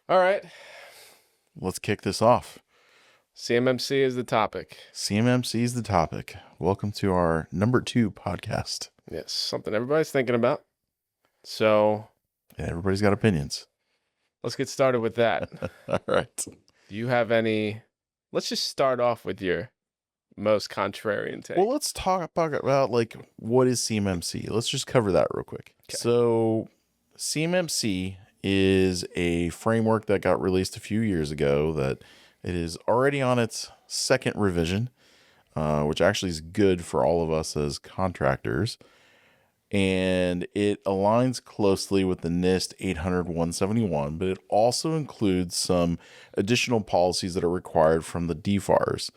All right. Let's kick this off. CMMC is the topic. CMMC is the topic. Welcome to our number 2 podcast. Yes, something everybody's thinking about. So Yeah, everybody's got opinions. let's get started with that. All right. Do you have any? Let's just start off with your most contrarian take. Well, let's talk about like what is CMMC. Let's just cover that real quick. Okay. So CMMC is a framework that got released a few years ago that it is already on its second revision, which actually is good for all of us as contractors. And it aligns closely with the NIST 800-171, but it also includes some additional policies that are required from the DFARS.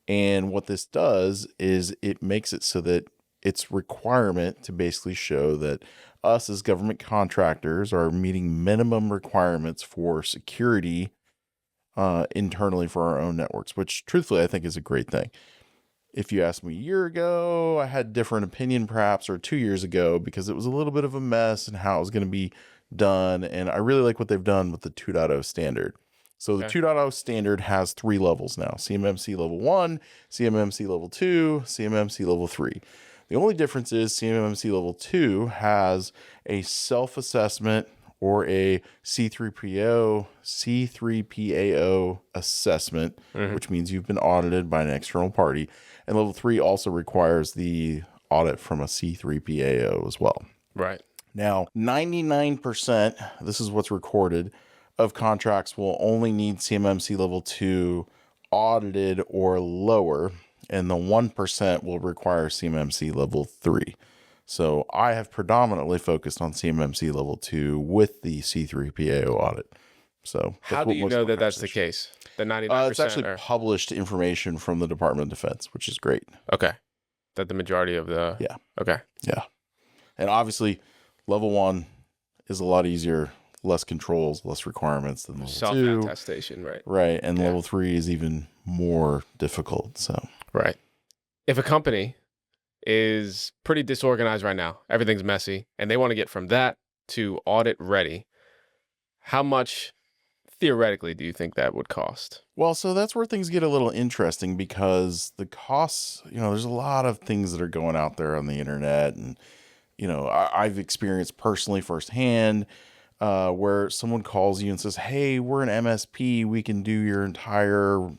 And what this does is it makes it so that it's requirement to basically show that us as government contractors are meeting minimum requirements for security internally for our own networks, which truthfully I think is a great thing. If you asked me a year ago, I had a different opinion perhaps, or 2 years ago, because it was a little bit of a mess and how it was going to be done. And I really like what they've done with the 2.0 standard. So the 2.0 standard has 3 levels now: CMMC level 1, CMMC level 2, CMMC level 3. The only difference is CMMC level 2 has a self-assessment or a C3PAO assessment, which means you've been audited by an external party. And level 3 also requires the audit from a C3PAO as well. Right. Now, 99%, this is what's recorded, of contracts will only need CMMC level 2 audited or lower, and the 1% will require CMMC level 3. So I have predominantly focused on CMMC level 2 with the C3PAO audit. So how do you know that that's the case? The 99%? It's actually published information from the Department of Defense, which is great. Okay. That the majority of the... Yeah. Okay. Yeah. And obviously, level 1 is a lot easier, less controls, less requirements than level 2. Self-attestation, right. Right. And level 3 is even more difficult. So right. If a company is pretty disorganized right now, everything's messy, and they want to get from that to audit ready, how much theoretically do you think that would cost? Well, so that's where things get a little interesting, because the costs, there's a lot of things that are going out there on the internet. And, I've experienced personally firsthand where someone calls you and says, hey, we're an MSP. We can do your entire,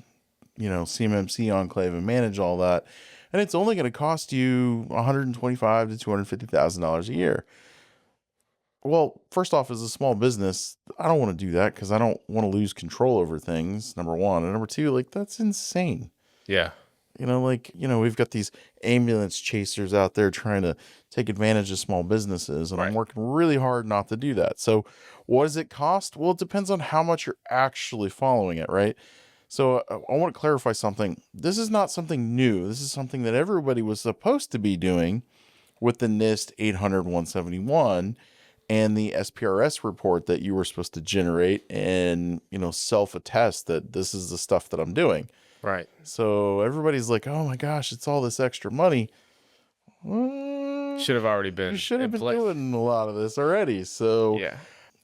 CMMC enclave and manage all that. And it's only going to cost you $125,000 to $250,000 a year. Well, first off, as a small business, I don't want to do that because I don't want to lose control over things, number one. And number two, that's insane. Yeah. We've got these ambulance chasers out there trying to take advantage of small businesses, and I'm working really hard not to do that. So what does it cost? Well, it depends on how much you're actually following it, right? So I want to clarify something. This is not something new. This is something that everybody was supposed to be doing with the NIST 800-171 and the SPRS report that you were supposed to generate and, self-attest that this is the stuff that I'm doing. Right. So everybody's like, oh my gosh, it's all this extra money. Should have already been. You should have been doing a lot of this already. So,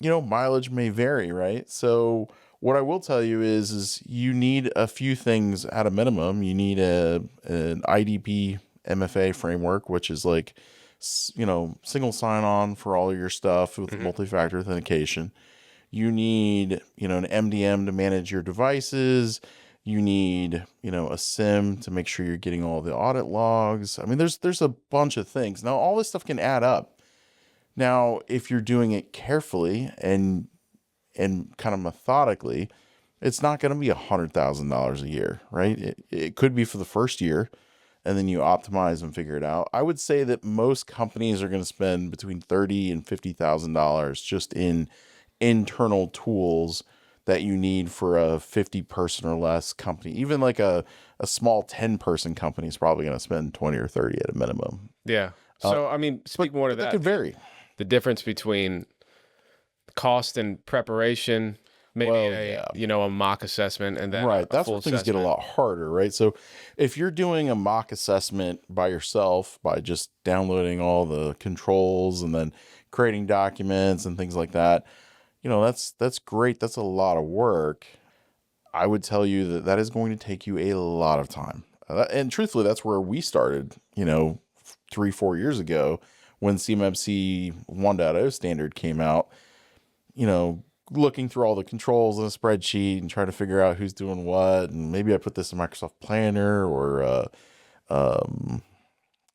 mileage may vary, right? So what I will tell you is you need a few things at a minimum. You need an IDP MFA framework, which is like, single sign-on for all of your stuff with multi-factor authentication. You need, an MDM to manage your devices. You need, a SIM to make sure you're getting all the audit logs. I mean, there's a bunch of things. Now, all this stuff can add up. Now, if you're doing it carefully and kind of methodically, it's not going to be $100,000 a year, right? It could be for the first year, and then you optimize and figure it out. I would say that most companies are going to spend between $30,000 and $50,000 just in internal tools that you need for a 50-person or less company. Even like a small 10-person company is probably going to spend 20 or 30 at a minimum. Yeah. So, speak more to that. That could vary. The difference between cost and preparation, maybe a mock assessment, and then that's where things get a lot harder, right? So if you're doing a mock assessment by yourself, by just downloading all the controls and then creating documents and things like that, that's great. That's a lot of work. I would tell you that that is going to take you a lot of time. And truthfully, that's where we started, 3-4 years ago when CMMC 1.0 standard came out, looking through all the controls in a spreadsheet and trying to figure out who's doing what. And maybe I put this in Microsoft Planner or,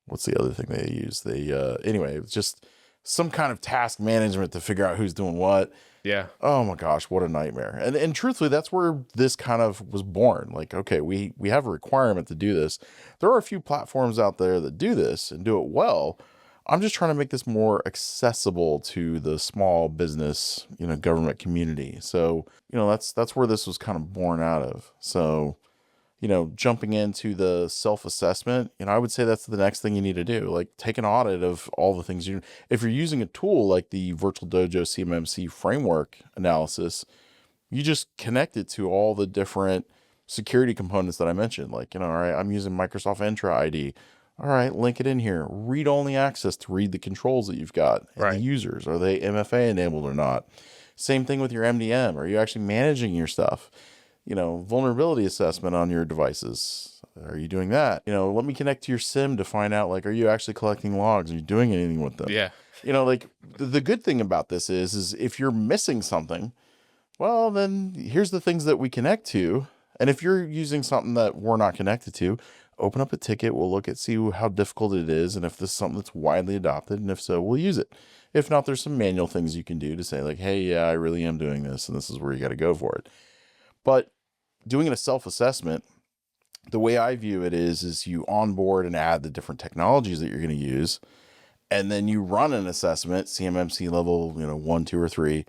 what's the other thing they use? Anyway, it's just some kind of task management to figure out who's doing what. Yeah. Oh my gosh, what a nightmare. And truthfully, that's where this kind of was born. Like, okay, we have a requirement to do this. There are a few platforms out there that do this and do it well. I'm just trying to make this more accessible to the small business, government community. So, that's where this was kind of born out of. So, jumping into the self-assessment, I would say that's the next thing you need to do. Like, take an audit of all the things if you're using a tool like the Virtual Dojo CMMC framework analysis, you just connect it to all the different security components that I mentioned. Like, all right, I'm using Microsoft Entra ID. All right, link it in here. Read-only access to read the controls that you've got and Right. the users. Are they MFA enabled or not? Same thing with your MDM. Are you actually managing your stuff? Vulnerability assessment on your devices. Are you doing that? Let me connect to your SIM to find out, like, are you actually collecting logs? Are you doing anything with them? Yeah. Like the good thing about this is if you're missing something, well, then here's the things that we connect to. And if you're using something that we're not connected to, open up a ticket. We'll look at, see how difficult it is. And if this is something that's widely adopted, and if so, we'll use it. If not, there's some manual things you can do to say like, hey, yeah, I really am doing this. And this is where you got to go for it. But doing a self-assessment, the way I view it is you onboard and add the different technologies that you're going to use. And then you run an assessment, CMMC level, 1, 2, or 3.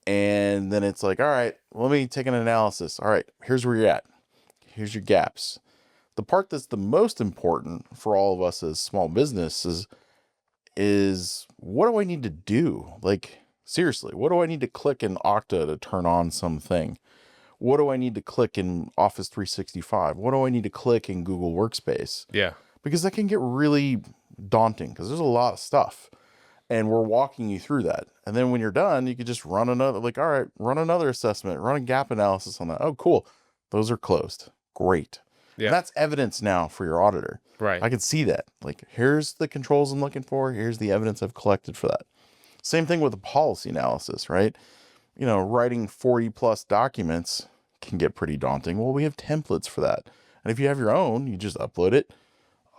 And then it's like, all right, let me take an analysis. All right, here's where you're at. Here's your gaps. The part that's the most important for all of us as small businesses is what do I need to do? Like, seriously, what do I need to click in Okta to turn on something? What do I need to click in Office 365? What do I need to click in Google Workspace? Yeah. Because that can get really daunting because there's a lot of stuff. And we're walking you through that. And then when you're done, you could just run another, like, all right, run another assessment, run a gap analysis on that. Oh, cool. Those are closed. Great. Yeah. And that's evidence now for your auditor. Right. I can see that. Like, here's the controls I'm looking for. Here's the evidence I've collected for that. Same thing with the policy analysis, right? Writing 40 plus documents can get pretty daunting. Well, we have templates for that. And if you have your own, you just upload it.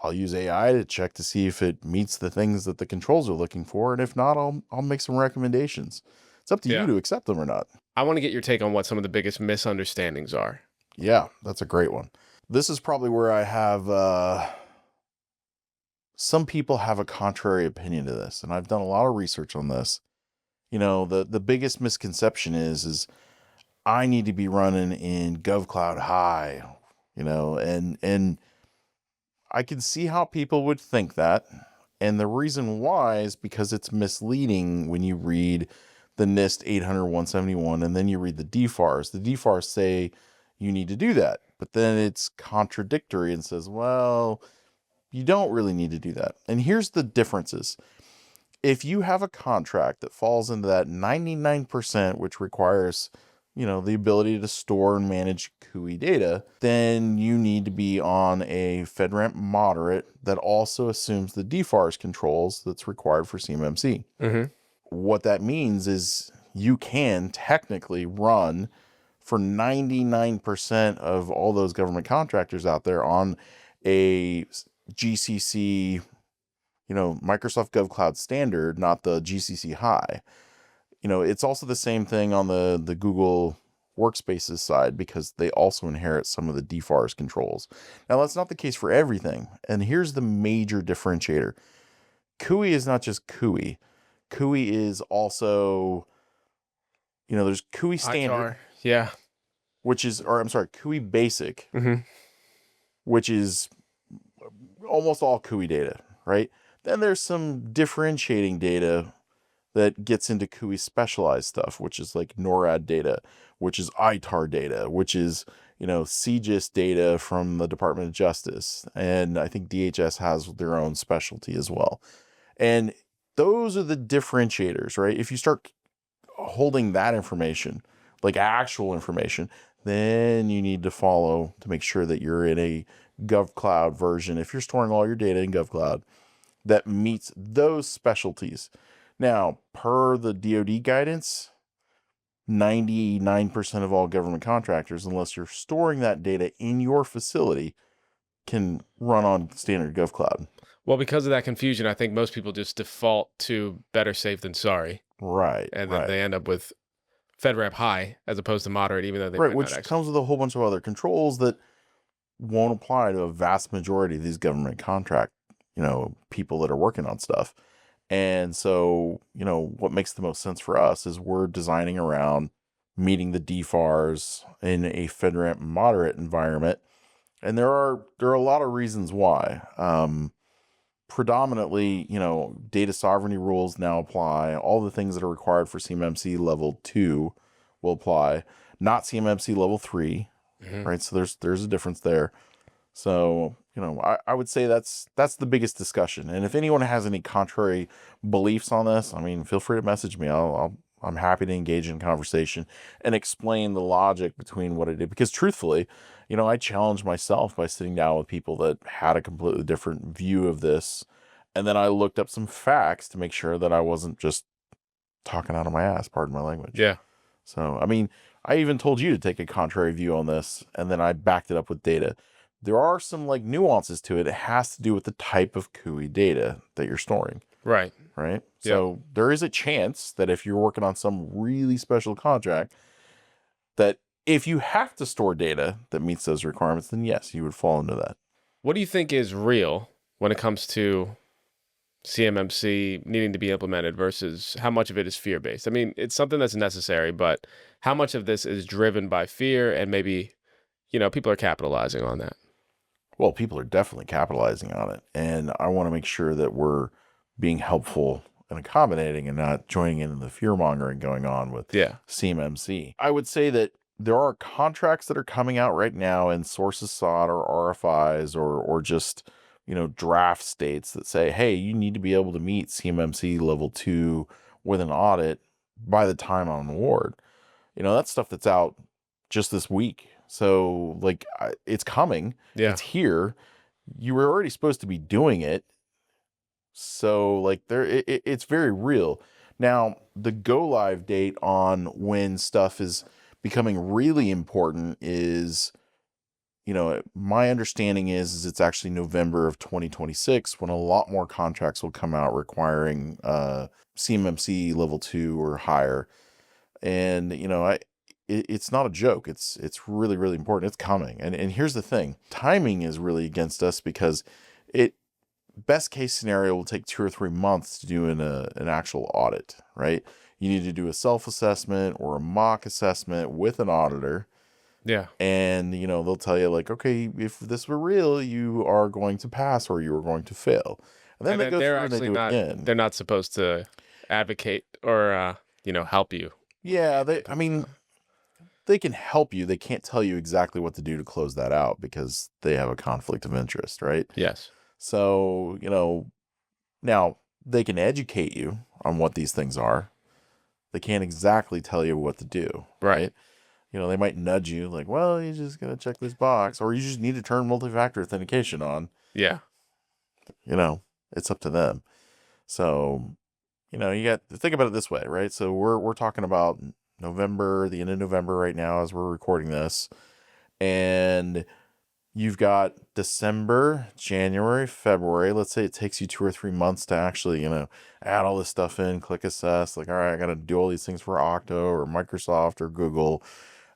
I'll use AI to check to see if it meets the things that the controls are looking for. And if not, I'll make some recommendations. It's up to you to accept them or not. I want to get your take on what some of the biggest misunderstandings are. Yeah, that's a great one. This is probably where I have, some people have a contrary opinion to this. And I've done a lot of research on this. The biggest misconception is I need to be running in GovCloud High, and I can see how people would think that. And the reason why is because it's misleading when you read the NIST 800-171 and then you read the DFARS. The DFARS say you need to do that, but then it's contradictory and says, well, you don't really need to do that. And here's the differences. If you have a contract that falls into that 99%, which requires the ability to store and manage CUI data, then you need to be on a FedRAMP moderate that also assumes the DFARS controls that's required for CMMC. Mm-hmm. What that means is you can technically run for 99% of all those government contractors out there on a GCC, Microsoft GovCloud standard, not the GCC High. It's also the same thing on the Google Workspaces side because they also inherit some of the DFARS controls. Now, that's not the case for everything. And here's the major differentiator. CUI is not just CUI. CUI is also, there's CUI standard. Yeah. CUI basic, Mm-hmm. which is almost all CUI data, right? Then there's some differentiating data that gets into CUI specialized stuff, which is like NORAD data, which is ITAR data, which is, CGIS data from the Department of Justice. And I think DHS has their own specialty as well. And those are the differentiators, right? If you start holding that information, like actual information, then you need to follow to make sure that you're in a GovCloud version. If you're storing all your data in GovCloud, that meets those specialties. Now, per the DoD guidance, 99% of all government contractors, unless you're storing that data in your facility, can run on standard GovCloud. Well, because of that confusion, I think most people just default to better safe than sorry. Right. And then they end up with FedRAMP high as opposed to moderate, even though they might which not actually. comes with a whole bunch of other controls that won't apply to a vast majority of these government contract, people that are working on stuff. And so, what makes the most sense for us is we're designing around meeting the DFARS in a FedRAMP moderate environment. And there are a lot of reasons why. Predominantly, data sovereignty rules now apply. All the things that are required for CMMC level 2 will apply, not CMMC level 3, right? So there's a difference there. So, I would say that's the biggest discussion. And if anyone has any contrary beliefs on this, I mean, feel free to message me. I'm happy to engage in conversation and explain the logic between what I did. Because truthfully, I challenged myself by sitting down with people that had a completely different view of this. And then I looked up some facts to make sure that I wasn't just talking out of my ass, pardon my language. Yeah. So, I mean, I even told you to take a contrary view on this, and then I backed it up with data. There are some nuances to it. It has to do with the type of CUI data that you're storing. Right. Right. So there is a chance that if you're working on some really special contract, that if you have to store data that meets those requirements, then yes, you would fall into that. What do you think is real when it comes to CMMC needing to be implemented versus how much of it is fear-based? I mean, it's something that's necessary, but how much of this is driven by fear and maybe, people are capitalizing on that? Well, people are definitely capitalizing on it. And I want to make sure that we're being helpful and accommodating and not joining in the fear mongering going on with CMMC. I would say that there are contracts that are coming out right now in sources sought or RFIs or just, draft states that say, hey, you need to be able to meet CMMC level 2 with an audit by the time on award. That's stuff that's out just this week. So it's coming. Yeah. It's here. You were already supposed to be doing it. So it's very real. Now, the go live date on when stuff is becoming really important is, my understanding is it's actually November of 2026 when a lot more contracts will come out requiring CMMC level 2 or higher. And, it's not a joke. It's really, really important. It's coming. And here's the thing. Timing is really against us because best case scenario will take 2 or 3 months to do an actual audit, right? You need to do a self-assessment or a mock assessment with an auditor. Yeah. And, they'll tell you okay, if this were real, you are going to pass or you are going to fail. And then they go through and they do it again. They're not supposed to advocate or, help you. Yeah. They can help you. They can't tell you exactly what to do to close that out because they have a conflict of interest, right? Yes. So, now they can educate you on what these things are. They can't exactly tell you what to do, right? They might nudge you well, you just got to check this box or you just need to turn multi-factor authentication on. Yeah. It's up to them. So, you got to think about it this way, right? So we're talking about November, the end of November right now as we're recording this. And you've got December, January, February. Let's say it takes you 2 or 3 months to actually, add all this stuff in, click assess. All right, I got to do all these things for Okta or Microsoft or Google,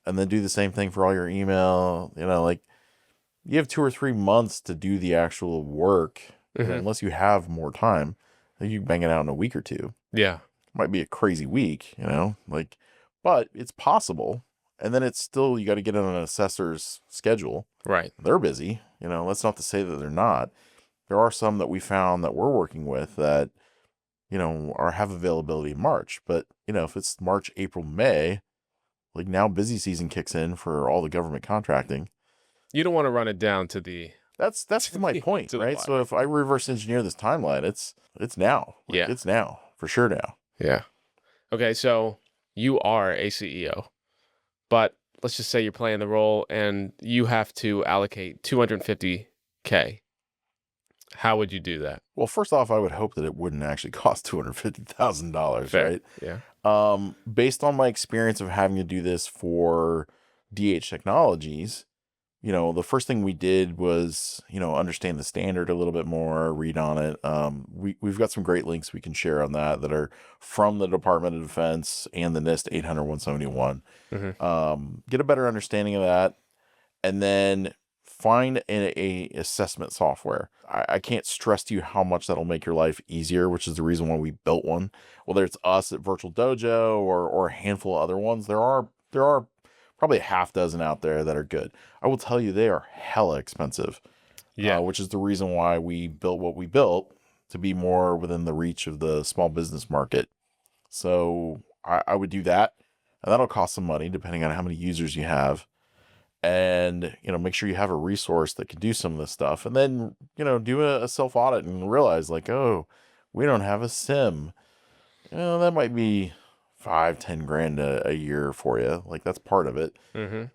and then do the same thing for all your email. You have 2 or 3 months to do the actual work, unless you have more time. You bang it out in a week or two. Yeah. Might be a crazy week, but it's possible. And then it's still, you got to get on an assessor's schedule. Right. They're busy. That's not to say that they're not. There are some that we found that we're working with that, have availability in March. But, if it's March, April, May, now busy season kicks in for all the government contracting. You don't want to run it down to the... That's my point, right? So if I reverse engineer this timeline, it's now. It's now. For sure now. Yeah. Okay, so you are a CEO, but let's just say you're playing the role and you have to allocate 250K. How would you do that? Well, first off, I would hope that it wouldn't actually cost $250,000, Fair. right? Yeah. Based on my experience of having to do this for DH Technologies, the first thing we did was, understand the standard a little bit more, read on it. We've got some great links we can share on that are from the Department of Defense and the NIST 800-171. Get a better understanding of that, and then find a assessment software. I can't stress to you how much that'll make your life easier, which is the reason why we built one. Whether it's us at Virtual Dojo or a handful of other ones, there are probably a half dozen out there that are good. I will tell you, they are hella expensive. Yeah. Which is the reason why we built what we built, to be more within the reach of the small business market. So I would do that, and that'll cost some money depending on how many users you have. And, make sure you have a resource that can do some of this stuff, and then, do a self audit and realize like, oh, we don't have a sim. That might be 5-10 grand a year for you. Like, that's part of it.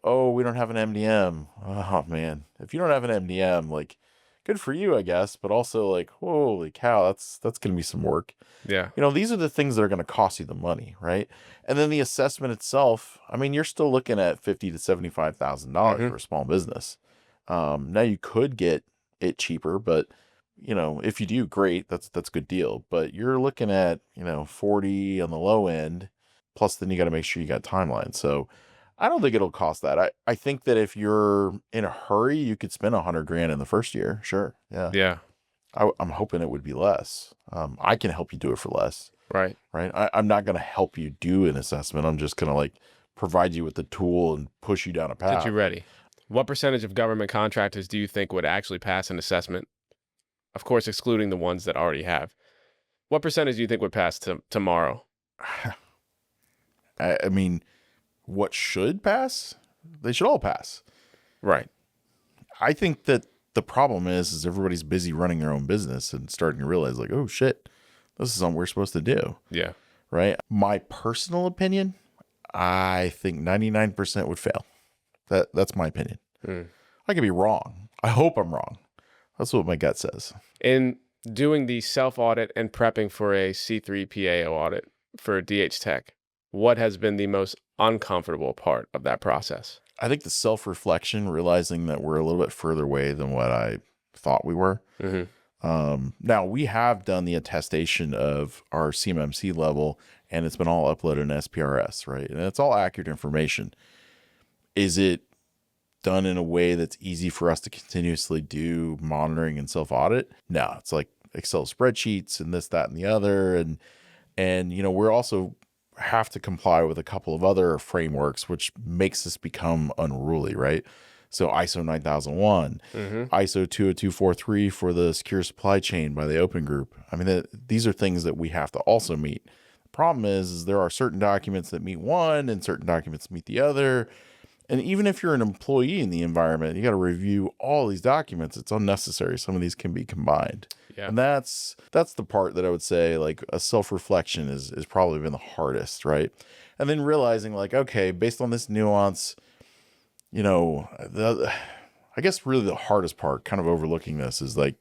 Oh, we don't have an MDM. Oh man, if you don't have an MDM, like, good for you, I guess, but also like, holy cow, that's going to be some work. Yeah. These are the things that are going to cost you the money, right? And then the assessment itself, I mean, you're still looking at $50,000 to $75,000 for a small business. Now you could get it cheaper, but if you do, great, that's a good deal. But you're looking at 40 on the low end, plus then you got to make sure you got timelines. So I don't think it'll cost that. I think that if you're in a hurry, you could spend 100 grand in the first year. Sure. Yeah. Yeah. I'm hoping it would be less. I can help you do it for less. Right. Right. I'm not going to help you do an assessment. I'm just going to provide you with the tool and push you down a path. Get you ready. What percentage of government contractors do you think would actually pass an assessment? Of course, excluding the ones that already have. What percentage do you think would pass tomorrow? I mean, what should pass? They should all pass. Right. I think that the problem is everybody's busy running their own business and starting to realize like, oh shit, this is something we're supposed to do. Yeah. Right. My personal opinion, I think 99% would fail. That's my opinion. I could be wrong. I hope I'm wrong. That's what my gut says. In doing the self-audit and prepping for a C3PAO audit for DH Tech, what has been the most uncomfortable part of that process? I think the self-reflection, realizing that we're a little bit further away than what I thought we were. Now, we have done the attestation of our CMMC level, and it's been all uploaded in SPRS, right? And it's all accurate information. Is it done in a way that's easy for us to continuously do monitoring and self-audit? No, it's like Excel spreadsheets and this, that, and the other. And we're also have to comply with a couple of other frameworks, which makes this become unruly, right? So ISO 9001, ISO 20243 for the secure supply chain by the Open Group. I mean, these are things that we have to also meet. The problem is there are certain documents that meet one and certain documents meet the other. And even if you're an employee in the environment, you got to review all these documents. It's unnecessary. Some of these can be combined. Yeah. And that's the part that I would say like a self-reflection is probably been the hardest, right? And then realizing like, okay, based on this nuance, I guess really the hardest part, kind of overlooking this, is like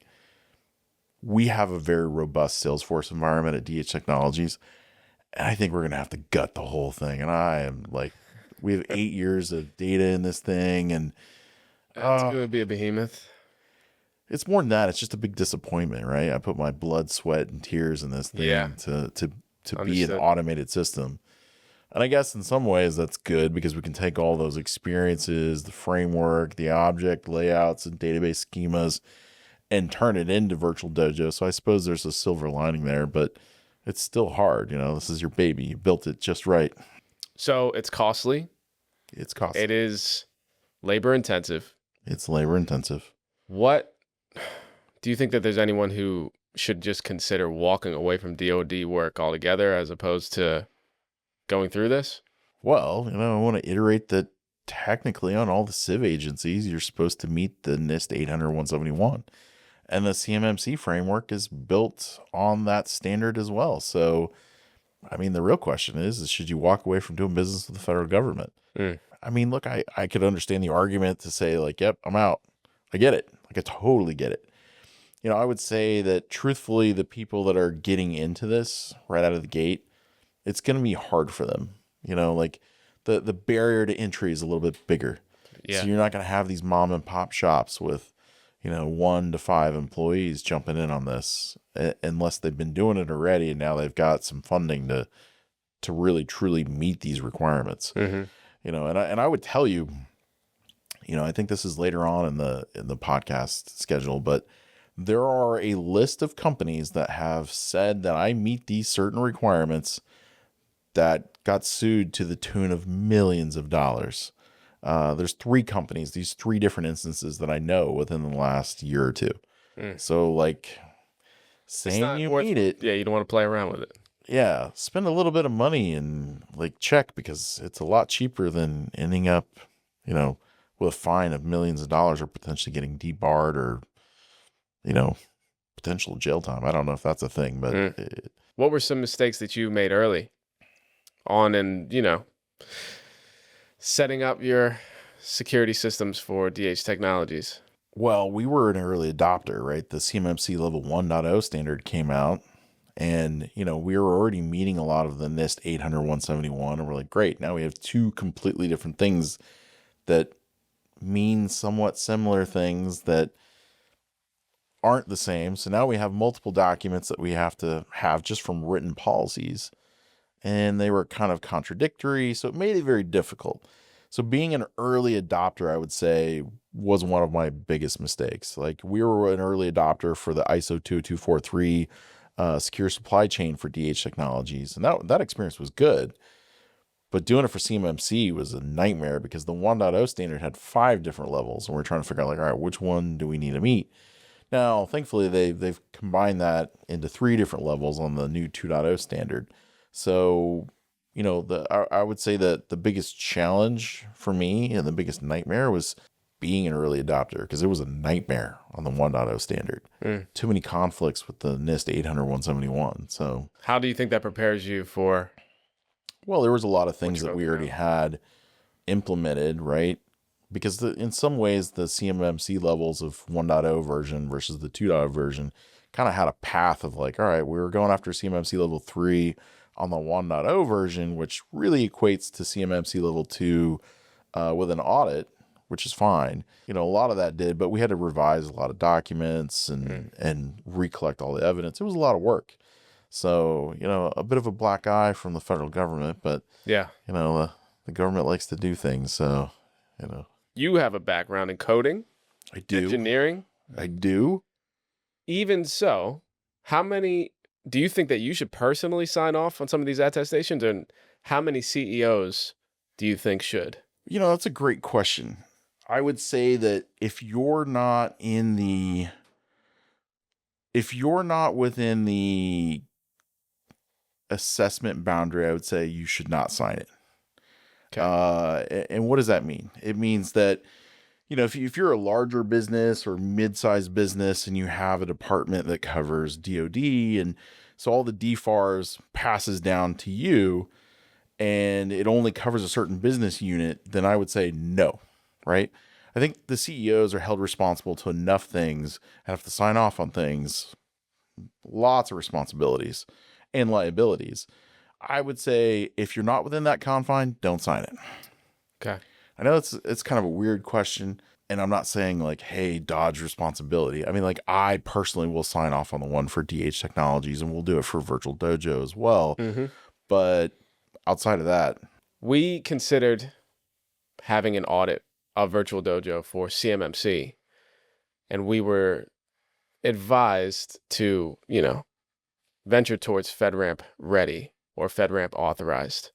we have a very robust Salesforce environment at DH Technologies, and I think we're going to have to gut the whole thing. And I am like, we have 8 years of data in this thing, and it's going to be a behemoth. It's more than that. It's just a big disappointment, right? I put my blood, sweat, and tears in this thing to be an automated system. And I guess in some ways that's good because we can take all those experiences, the framework, the object layouts, and database schemas, and turn it into Virtual Dojo. So I suppose there's a silver lining there, but it's still hard. This is your baby. You built it just right. So it's costly. It's costly. It is labor intensive. It's labor intensive. What do you think that there's anyone who should just consider walking away from DoD work altogether as opposed to going through this? Well, I want to iterate that technically on all the civ agencies, you're supposed to meet the NIST 800-171. And the CMMC framework is built on that standard as well. So I mean, the real question is should you walk away from doing business with the federal government? Mm. I mean, look, I could understand the argument to say like, yep, I'm out. I get it. Like, I totally get it. I would say that truthfully, the people that are getting into this right out of the gate, it's going to be hard for them. Like the barrier to entry is a little bit bigger. Yeah. So you're not going to have these mom and pop shops with, 1 to 5 employees jumping in on this unless they've been doing it already. And now they've got some funding to really truly meet these requirements. Mm-hmm. And I would tell you, I think this is later on in the podcast schedule, but there are a list of companies that have said that I meet these certain requirements that got sued to the tune of millions of dollars. There's 3 companies, these 3 different instances that I know within the last year or 2. So like saying you meet it. Yeah, you don't want to play around with it. Yeah, spend a little bit of money and like check, because it's a lot cheaper than ending up, with a fine of millions of dollars or potentially getting debarred or, potential jail time. I don't know if that's a thing, but what were some mistakes that you made early on in, setting up your security systems for DH Technologies? Well, we were an early adopter, right? The CMMC level 1.0 standard came out, and, we were already meeting a lot of the NIST 800-171, and we're like, great, now we have 2 completely different things that mean somewhat similar things that aren't the same. So now we have multiple documents that we have to have just from written policies, and they were kind of contradictory. So it made it very difficult. So being an early adopter, I would say, was one of my biggest mistakes. Like, we were an early adopter for the ISO 20243 secure supply chain for DH Technologies. And that experience was good. But doing it for CMMC was a nightmare, because the 1.0 standard had 5 different levels. And we're trying to figure out, like, all right, which one do we need to meet? Now, thankfully, they've combined that into 3 different levels on the new 2.0 standard. So, I would say that the biggest challenge for me and the biggest nightmare was being an early adopter, because it was a nightmare on the 1.0 standard. Too many conflicts with the NIST 800-171. So, how do you think that prepares you for? Well, there was a lot of things that we already had implemented, right? Because in some ways, the CMMC levels of 1.0 version versus the 2.0 version kind of had a path of like, all right, we were going after CMMC level 3 on the 1.0 version, which really equates to CMMC level 2 with an audit, which is fine. A lot of that did, but we had to revise a lot of documents and recollect all the evidence. It was a lot of work. So, a bit of a black eye from the federal government, but yeah, the government likes to do things. So, You have a background in coding. I do. Engineering. I do. Even so, how many do you think that you should personally sign off on some of these attestations, and how many CEOs do you think should? That's a great question. I would say that if you're not within the assessment boundary, I would say you should not sign it. Okay. And what does that mean? It means that, if you're a larger business or mid-sized business and you have a department that covers DoD, and so all the DFARS passes down to you and it only covers a certain business unit, then I would say no, right? I think the CEOs are held responsible to enough things and have to sign off on things, lots of responsibilities and liabilities. I would say if you're not within that confine, don't sign it. Okay. I know it's kind of a weird question, and I'm not saying like, hey, dodge responsibility. I mean, like, I personally will sign off on the one for DH Technologies, and we'll do it for Virtual Dojo as well. Mm-hmm. But outside of that, we considered having an audit of Virtual Dojo for CMMC, and we were advised to, venture towards FedRAMP ready or FedRAMP authorized.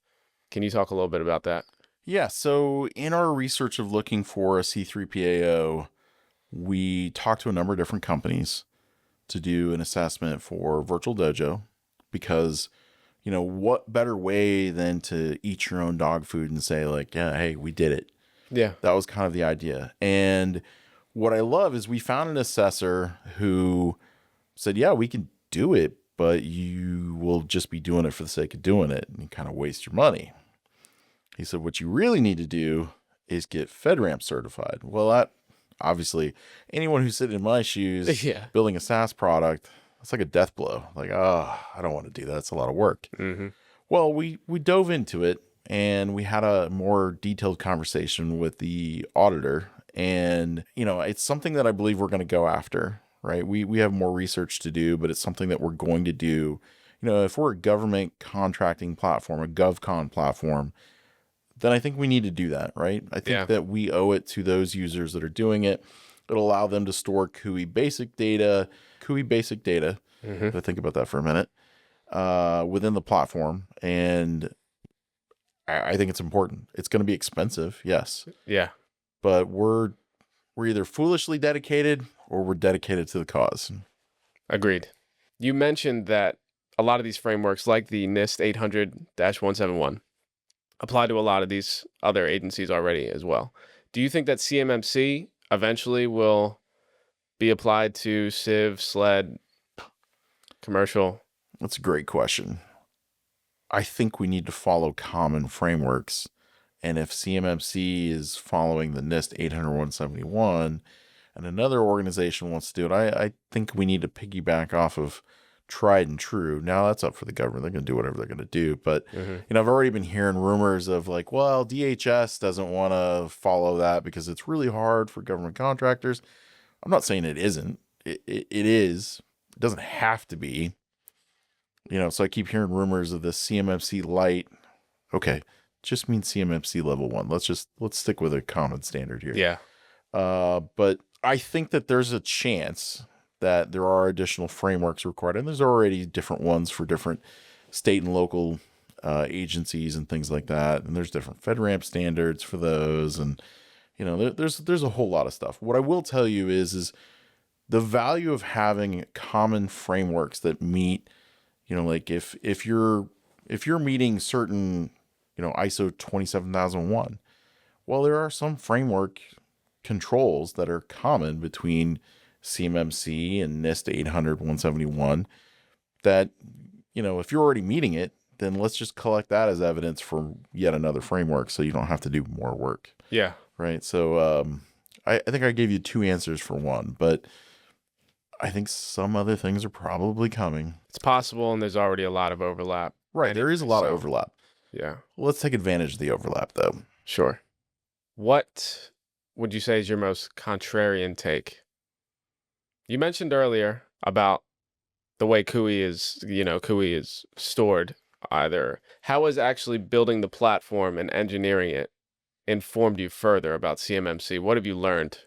Can you talk a little bit about that? Yeah. So in our research of looking for a C3PAO, we talked to a number of different companies to do an assessment for Virtual Dojo, because, what better way than to eat your own dog food and say like, yeah, hey, we did it. Yeah. That was kind of the idea. And what I love is we found an assessor who said, yeah, we can do it, but you will just be doing it for the sake of doing it, and you kind of waste your money. He said, what you really need to do is get FedRAMP certified. Well, that obviously, anyone who's sitting in my shoes Yeah. building a SaaS product, it's like a death blow. Like, oh, I don't want to do that. It's a lot of work. Mm-hmm. Well, we dove into it, and we had a more detailed conversation with the auditor. And, it's something that I believe we're going to go after, right? We have more research to do, but it's something that we're going to do. If we're a government contracting platform, a GovCon platform, then I think we need to do that, right? I think that we owe it to those users that are doing it. It'll allow them to store CUI basic data. Mm-hmm. Think about that for a minute, within the platform. And I think it's important. It's going to be expensive, yes. Yeah. But we're either foolishly dedicated or we're dedicated to the cause. Agreed. You mentioned that a lot of these frameworks, like the NIST 800-171, apply to a lot of these other agencies already as well. Do you think that CMMC eventually will be applied to civ, SLED, commercial? That's a great question. I think we need to follow common frameworks. And if CMMC is following the NIST 800-171 and another organization wants to do it, I think we need to piggyback off of tried and true. Now that's up for the government. They're going to do whatever they're going to do. But, I've already been hearing rumors of like, well, DHS doesn't want to follow that because it's really hard for government contractors. I'm not saying it isn't. It is. It doesn't have to be. So I keep hearing rumors of the CMMC light. Okay. Just means CMMC level 1. Let's stick with a common standard here. Yeah. But I think that there's a chance that there are additional frameworks required, and there's already different ones for different state and local agencies and things like that. And there's different FedRAMP standards for those, and there's a whole lot of stuff. What I will tell you is the value of having common frameworks that meet, like if you're meeting certain, ISO 27001, well, there are some framework controls that are common between CMMC and NIST 800-171 that, if you're already meeting it, then let's just collect that as evidence for yet another framework so you don't have to do more work. Yeah. Right. So I think I gave you 2 answers for one, but I think some other things are probably coming. It's possible, and there's already a lot of overlap. Right. There is a lot of overlap. Yeah. Well, let's take advantage of the overlap, though. Sure. What would you say is your most contrarian take? You mentioned earlier about the way CUI is stored either. How has actually building the platform and engineering it informed you further about CMMC? What have you learned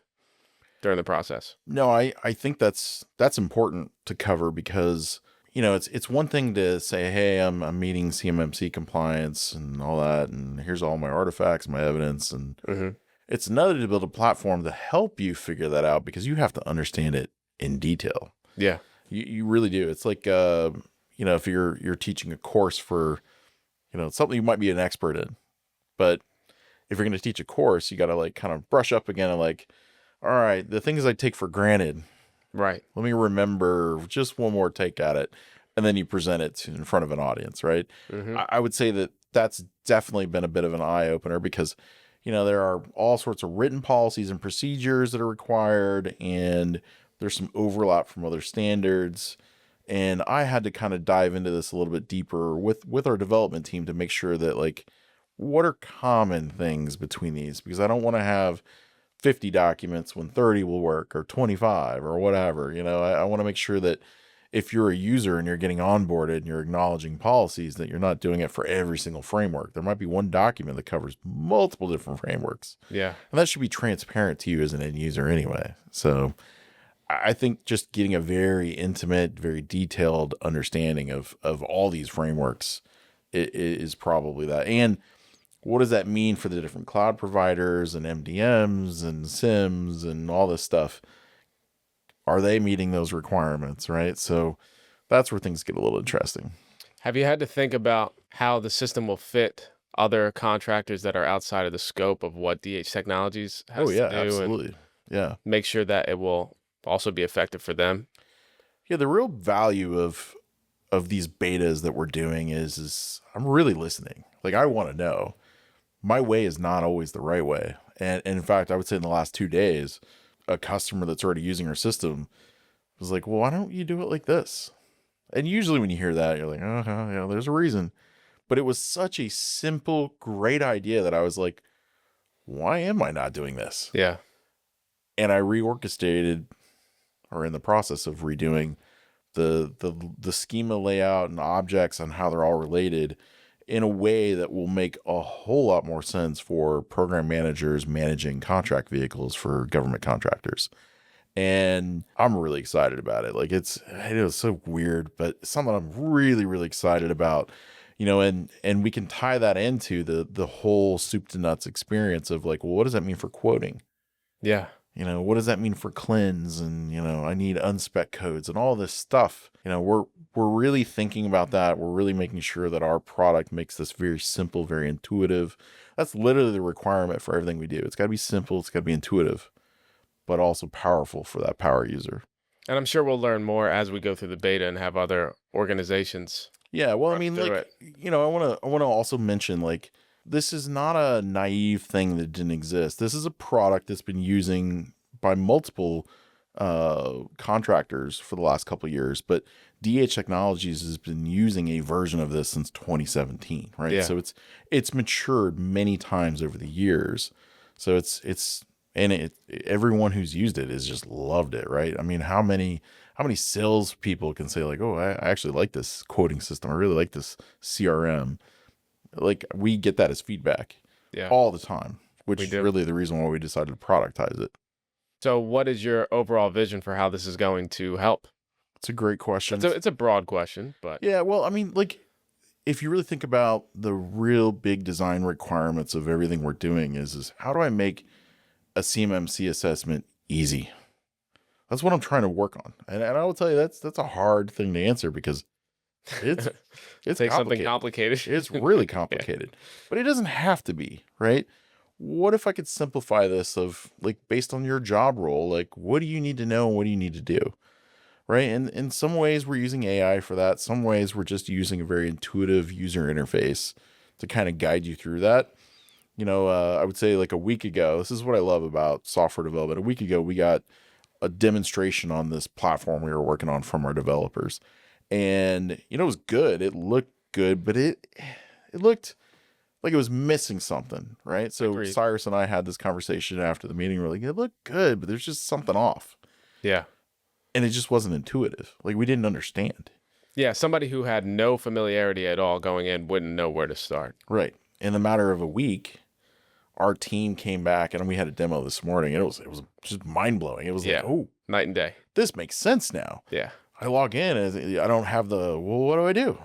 during the process? No, I think that's important to cover because, it's one thing to say, hey, I'm meeting CMMC compliance and all that, and here's all my artifacts, my evidence, and it's another to build a platform to help you figure that out because you have to understand it in detail. Yeah. You really do. It's like, if you're teaching a course for, something you might be an expert in, but if you're going to teach a course, you got to like kind of brush up again and like, all right, the things I take for granted, right? Let me remember just one more take at it. And then you present it in front of an audience, right? I would say that that's definitely been a bit of an eye opener because, there are all sorts of written policies and procedures that are required, and there's some overlap from other standards. And I had to kind of dive into this a little bit deeper with our development team to make sure that like, what are common things between these? Because I don't want to have 50 documents when 30 will work, or 25 or whatever. I want to make sure that if you're a user and you're getting onboarded and you're acknowledging policies, that you're not doing it for every single framework. There might be one document that covers multiple different frameworks. Yeah. And that should be transparent to you as an end user anyway. So I think just getting a very intimate, very detailed understanding of all these frameworks is probably that. And what does that mean for the different cloud providers and MDMs and SIMs and all this stuff? Are they meeting those requirements, right? So that's where things get a little interesting. Have you had to think about how the system will fit other contractors that are outside of the scope of what DH Technologies has to do? Absolutely. Yeah. Make sure that it will also be effective for them? Yeah, the real value of of these betas that we're doing is I'm really listening. Like, I want to know. My way is not always the right way. And in fact, I would say in the last 2 days, a customer that's already using our system was like, well, why don't you do it like this? And usually when you hear that, you're like, yeah, there's a reason. But it was such a simple, great idea that I was like, why am I not doing this? Yeah. And I reorchestrated, or in the process of redoing the schema layout and objects and how they're all related in a way that will make a whole lot more sense for program managers managing contract vehicles for government contractors. And I'm really excited about it. Like, it was so weird, but something I'm really, really excited about, and we can tie that into the whole soup to nuts experience of like, well, what does that mean for quoting? Yeah. What does that mean for cleanse? And, I need unspec codes and all this stuff. We're really thinking about that. We're really making sure that our product makes this very simple, very intuitive. That's literally the requirement for everything we do. It's got to be simple. It's got to be intuitive, but also powerful for that power user. And I'm sure we'll learn more as we go through the beta and have other organizations. Yeah. Well, I mean, do like, I want to also mention, like, this is not a naive thing that didn't exist. This is a product that's been using by multiple contractors for the last couple of years, but DH Technologies has been using a version of this since 2017, right? Yeah. So it's matured many times over the years. So everyone who's used it has just loved it, right? I mean, how many sales people can say like, oh, I actually like this quoting system. I really like this CRM. Like, we get that as feedback all the time, which is really the reason why we decided to productize it. So what is your overall vision for how this is going to help? It's a great question. It's a broad question, but yeah, well, I mean, like, if you really think about the real big design requirements of everything we're doing is how do I make a CMMC assessment easy? That's what I'm trying to work on. And I will tell you, that's a hard thing to answer because it's take something complicated. It's really complicated, but it doesn't have to be, right? What if I could simplify this of like, based on your job role, like, what do you need to know and what do you need to do? Right. And in some ways we're using AI for that. Some ways we're just using a very intuitive user interface to kind of guide you through that. I would say like a week ago, this is what I love about software development. A week ago, we got a demonstration on this platform we were working on from our developers. And, it was good. It looked good, but it looked like it was missing something, right? So Agreed. Cyrus and I had this conversation after the meeting. We're like, it looked good, but there's just something off. Yeah. And it just wasn't intuitive. Like, we didn't understand. Yeah, somebody who had no familiarity at all going in wouldn't know where to start. Right. In the matter of a week, our team came back and we had a demo this morning and it was just mind blowing. It was like, oh, night and day. This makes sense now. Yeah. I log in and I don't have what do I do?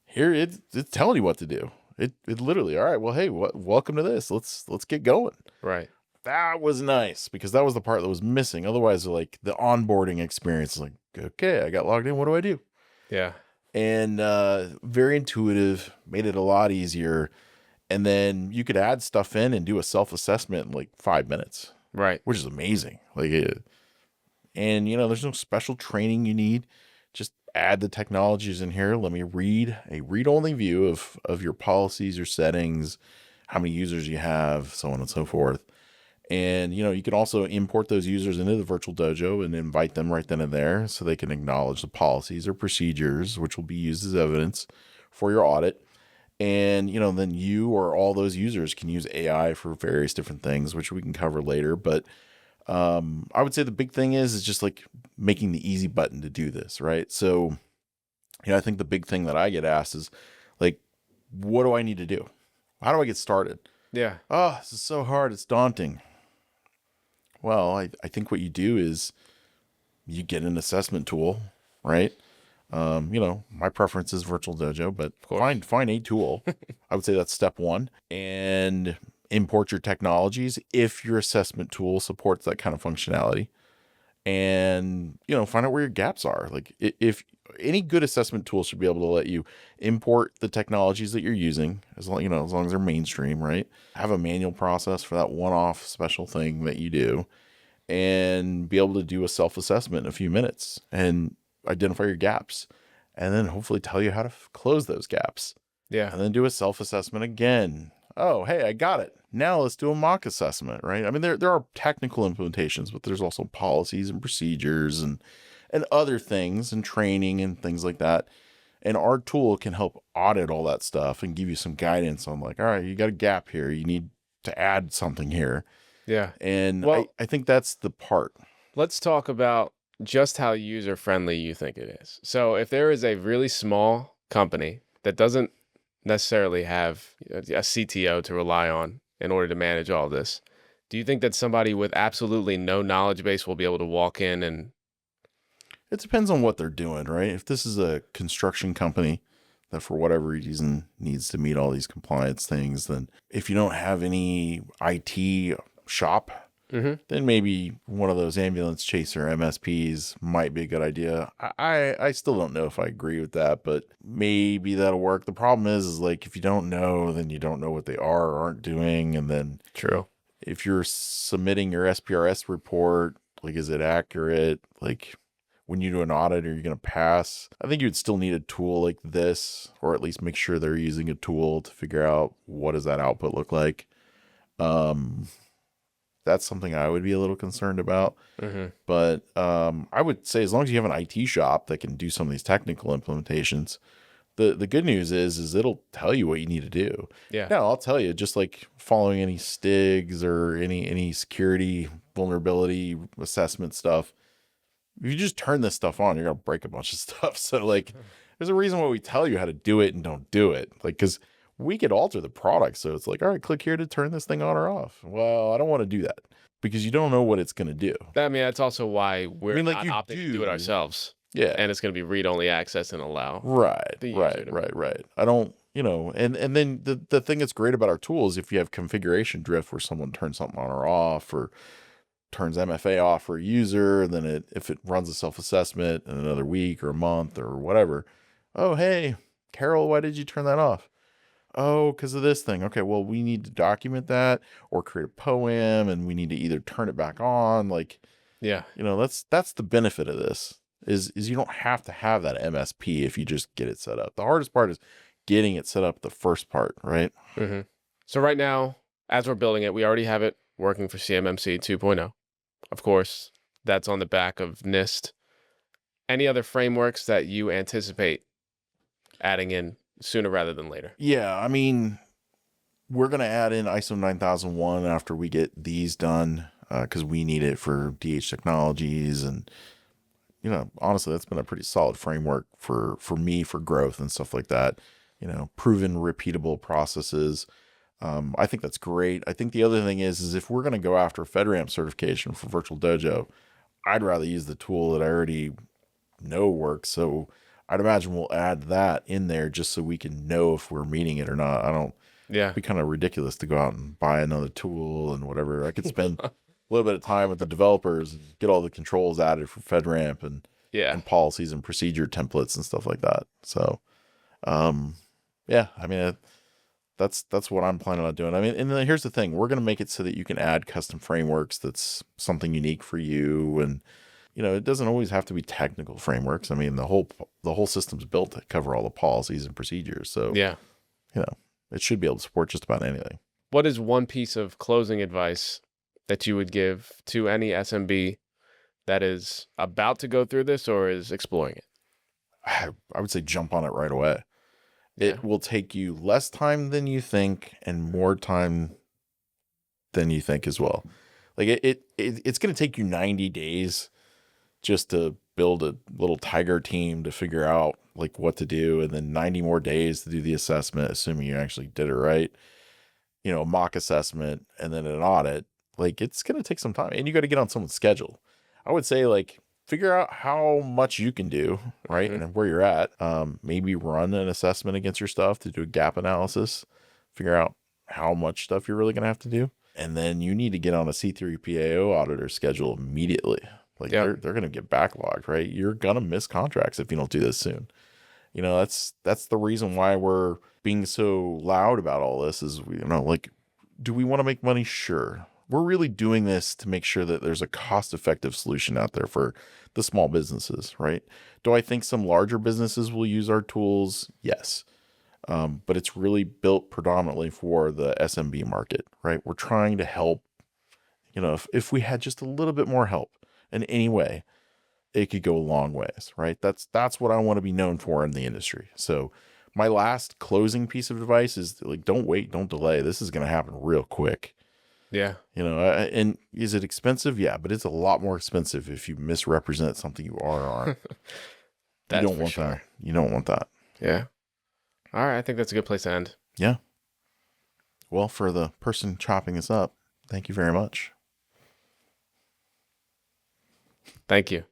Here it's telling you what to do. It literally, all right, well, hey, welcome to this. Let's get going. Right. That was nice because that was the part that was missing. Otherwise, like, the onboarding experience is like, okay, I got logged in. What do I do? Yeah. And very intuitive, made it a lot easier. And then you could add stuff in and do a self-assessment in like 5 minutes. Right. Which is amazing. And there's no special training you need. Just add the technologies in here. Let me read a read-only view of your policies, your settings, how many users you have, so on and so forth. And, you can also import those users into the virtual dojo and invite them right then and there so they can acknowledge the policies or procedures, which will be used as evidence for your audit. And, then you or all those users can use AI for various different things, which we can cover later. But I would say the big thing is just like making the easy button to do this, right? So, I think the big thing that I get asked is like, what do I need to do? How do I get started? Yeah. Oh, this is so hard. It's daunting. Well, I think what you do is you get an assessment tool, right? My preference is Virtual Dojo, but find a tool. I would say that's step one. And import your technologies if your assessment tool supports that kind of functionality. And, find out where your gaps are. Like, if any good assessment tool should be able to let you import the technologies that you're using, as long as they're mainstream, right? Have a manual process for that one-off special thing that you do, and be able to do a self-assessment in a few minutes and identify your gaps. and then hopefully tell you how to close those gaps. Yeah. And then do a self-assessment again. Oh, hey, I got it. Now let's do a mock assessment, right? I mean, there are technical implementations, but there's also policies and procedures and other things and training and things like that. And our tool can help audit all that stuff and give you some guidance on like, all right, you got a gap here. You need to add something here. Yeah. And Well, I think that's the part. let's talk about just how user-friendly you think it is. So if there is a really small company that doesn't necessarily have a CTO to rely on in order to manage all this, do you think that somebody with absolutely no knowledge base will be able to walk in and... It depends on what they're doing, right? If this is a construction company that for whatever reason needs to meet all these compliance things, then if you don't have any IT shop, then maybe one of those ambulance chaser MSPs might be a good idea. I still don't know if I agree with that, but maybe that'll work. The problem is like if you don't know, then you don't know what they are or aren't doing. And then True. if you're submitting your SPRS report, like is it accurate? Like when you do an audit, are you going to pass? I think you'd still need a tool like this, or at least make sure they're using a tool to figure out what does that output look like. That's something I would be a little concerned about. But I would say as long as you have an IT shop that can do some of these technical implementations, the good news is it'll tell you what you need to do. Yeah. Now, I'll tell you, just like following any STIGs or any security vulnerability assessment stuff, if you just turn this stuff on, you're going to break a bunch of stuff. So like there's a reason why we tell you how to do it and don't do it. Like, because we could alter the product. So it's like, all right, click here to turn this thing on or off. Well, I don't want to do that because you don't know what it's going to do. I mean, that's also why we're like not opting to do it ourselves. Yeah. And it's going to be read-only access and allow. Right. the user to- Right. I don't, and then the thing that's great about our tool is if you have configuration drift where someone turns something on or off or turns MFA off for a user, and then if it runs a self-assessment in another week or a month or whatever, oh, hey, Carol, why did you turn that off? Oh, because of this thing. Okay, well, we need to document that or create a poem, and we need to either turn it back on. Like, Yeah. that's the benefit of this is you don't have to have that MSP if you just get it set up. The hardest part is getting it set up, the first part, right? So right now, as we're building it, we already have it working for CMMC 2.0. Of course, that's on the back of NIST. Any other frameworks that you anticipate adding in sooner rather than later? Yeah, I mean, we're going to add in ISO 9001 after we get these done because we need it for DH Technologies. And, honestly, that's been a pretty solid framework for me for growth and stuff like that. Proven repeatable processes. I think that's great. I think the other thing is if we're going to go after FedRAMP certification for Virtual Dojo, I'd rather use the tool that I already know works. So I'd imagine we'll add that in there just so we can know if we're meeting it or not. It'd be kind of ridiculous to go out and buy another tool and whatever. I could spend a little bit of time with the developers and get all the controls added for FedRAMP and policies and procedure templates and stuff like that. So, I mean, that's what I'm planning on doing. I mean, and then here's the thing. We're going to make it so that you can add custom frameworks that's something unique for you. And, it doesn't always have to be technical frameworks. I mean, the whole system's built to cover all the policies and procedures. So, it should be able to support just about anything. What is one piece of closing advice that you would give to any SMB that is about to go through this or is exploring it? I would say jump on it right away. It will take you less time than you think and more time than you think as well. Like it's going to take you 90 days just to build a little tiger team to figure out like what to do. And then 90 more days to do the assessment, assuming you actually did it right, a mock assessment and then an audit. Like it's going to take some time and you got to get on someone's schedule. I would say like, figure out how much you can do, right? And where you're at. Maybe run an assessment against your stuff to do a gap analysis, figure out how much stuff you're really going to have to do. And then you need to get on a C3PAO auditor schedule immediately. Like they're going to get backlogged, right? You're going to miss contracts if you don't do this soon. That's the reason why we're being so loud about all this is, like, do we want to make money? Sure. we're really doing this to make sure that there's a cost-effective solution out there for the small businesses, right? Do I think some larger businesses will use our tools? Yes. But it's really built predominantly for the SMB market, right? We're trying to help, if we had just a little bit more help in any way, it could go a long ways, right? That's what I want to be known for in the industry. So my last closing piece of advice is like, don't wait, don't delay. This is going to happen real quick. Yeah. And is it expensive? Yeah, but it's a lot more expensive if you misrepresent something you are or aren't. That's you don't for want sure. that. You don't want that. Yeah. All right. I think that's a good place to end. Yeah. Well, for the person chopping this up, thank you very much. Thank you.